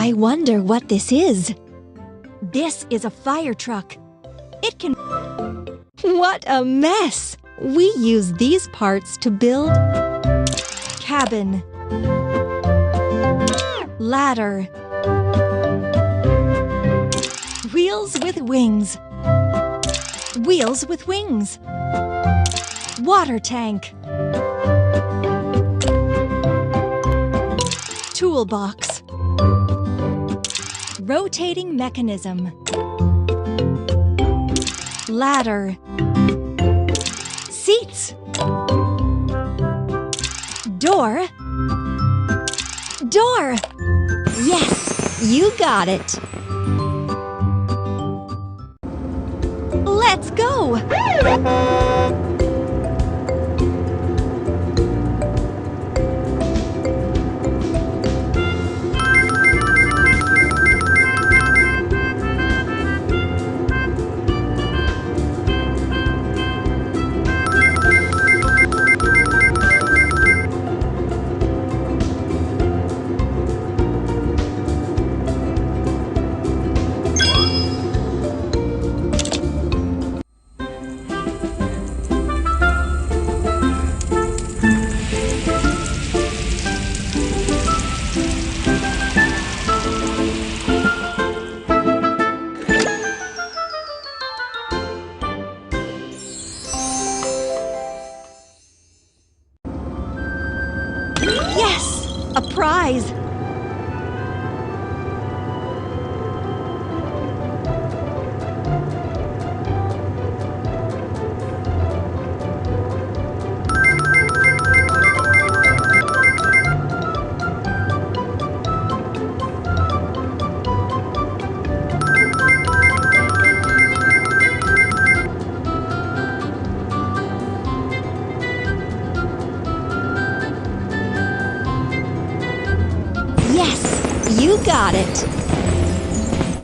I wonder what this is. This is a fire truck. It can... What a mess! We use these parts to build cabin, ladder, wheels with wings, wheels with wings, water tank, toolbox, rotating mechanism, ladder, seats, door, door. Yes, you got it. Let's go. Yes! A prize! Yes, you got it.